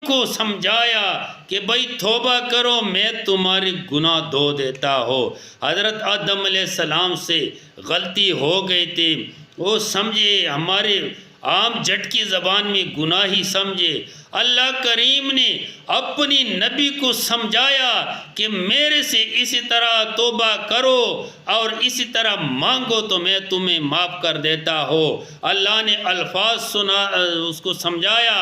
کو سمجھایا کہ بھئی توبہ کرو، میں تمہاری گناہ دھو دیتا ہوں۔ حضرت آدم علیہ السلام سے غلطی ہو گئی تھی، وہ سمجھے ہمارے عام جھٹکی زبان میں گناہ ہی سمجھے۔ اللہ کریم نے اپنی نبی کو سمجھایا کہ میرے سے اسی طرح توبہ کرو اور اسی طرح مانگو تو میں تمہیں معاف کر دیتا ہوں۔ اللہ نے الفاظ سنا، اس کو سمجھایا،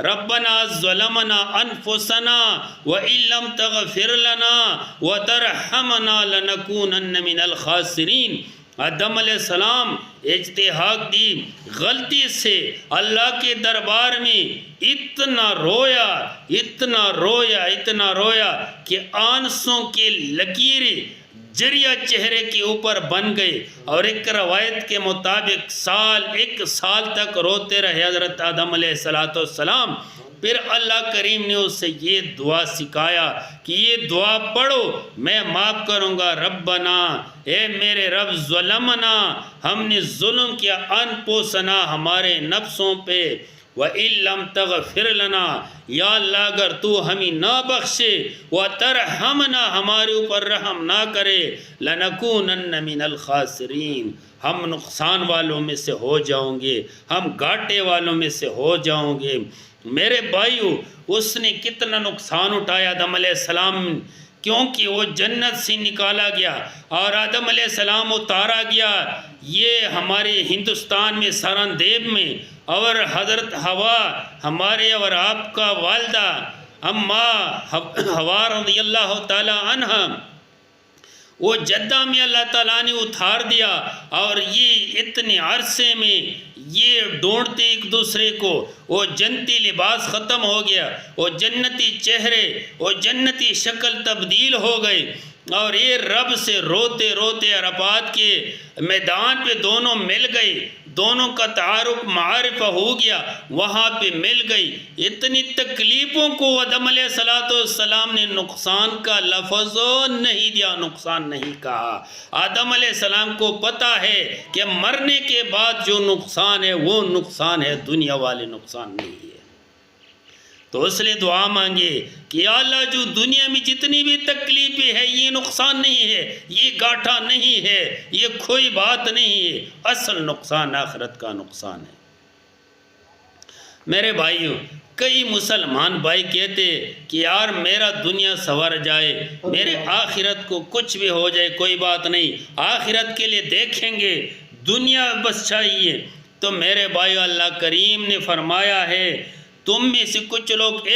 ربنا ظلمنا انفسنا وان لم تغفر لنا وترحمنا لنکونن من الخاسرین۔ آدم علیہ السلام اجتہاد دی غلطی سے اللہ کے دربار میں اتنا رویا، اتنا رویا، اتنا رویا کہ آنسوں کے لکیریں جریہ چہرے کے اوپر بن گئے، اور ایک روایت کے مطابق ایک سال تک روتے رہے حضرت آدم علیہ السلام۔ پھر اللہ کریم نے اس سے یہ دعا سکھایا کہ یہ دعا پڑھو، میں معاف کروں گا۔ ربنا، اے میرے رب، ظلمنا، ہم نے ظلم کیا، انفسنا، ہمارے نفسوں پہ، وَإِن لَمْ تَغْفِرْ لَنَا، یا اللہ اگر تو ہمیں نہ بخشے، وَتَرْحَمْنَا، ہمارے اوپر رحم نہ کرے، لَنَكُونَنَّ مِنَ الْخَاسِرِينَ، ہم نقصان والوں میں سے ہو جاؤں گے، ہم گھاٹے والوں میں سے ہو جاؤں گے۔ میرے بھائیو، اس نے کتنا نقصان اٹھایا آدم علیہ السلام، کیونکہ وہ جنت سے نکالا گیا اور آدم علیہ السلام اتارا گیا یہ ہمارے ہندوستان میں سرندیب میں، اور حضرت حوا ہمارے اور آپ کا والدہ حوا رضی اللہ تعالی عنہ، وہ جدہ میں اللہ تعالیٰ نے اتار دیا، اور یہ اتنے عرصے میں یہ ڈھونڈتے ایک دوسرے کو، وہ جنتی لباس ختم ہو گیا، وہ جنتی چہرے، وہ جنتی شکل تبدیل ہو گئی، اور یہ رب سے روتے روتے عرفات کے میدان پہ دونوں مل گئی، دونوں کا تعارف معارفہ ہو گیا، وہاں پہ مل گئی۔ اتنی تکلیفوں کو آدم علیہ السلام نے نقصان کا لفظ نہیں دیا، نقصان نہیں کہا۔ آدم علیہ السلام کو پتہ ہے کہ مرنے کے بعد جو نقصان ہے وہ نقصان ہے، دنیا والے نقصان نہیں ہے۔ تو اس لیے دعا مانگے کہ یا اللہ جو دنیا میں جتنی بھی تکلیفیں ہے یہ نقصان نہیں ہے، یہ گاٹھا نہیں ہے، یہ کوئی بات نہیں ہے، اصل نقصان آخرت کا نقصان ہے۔ میرے بھائیوں، کئی مسلمان بھائی کہتے کہ یار میرا دنیا سنور جائے، میرے آخرت کو کچھ بھی ہو جائے کوئی بات نہیں، آخرت کے لیے دیکھیں گے، دنیا بس چاہیے۔ تو میرے بھائیو، اللہ کریم نے فرمایا ہے تم میں سے کچھ لوگ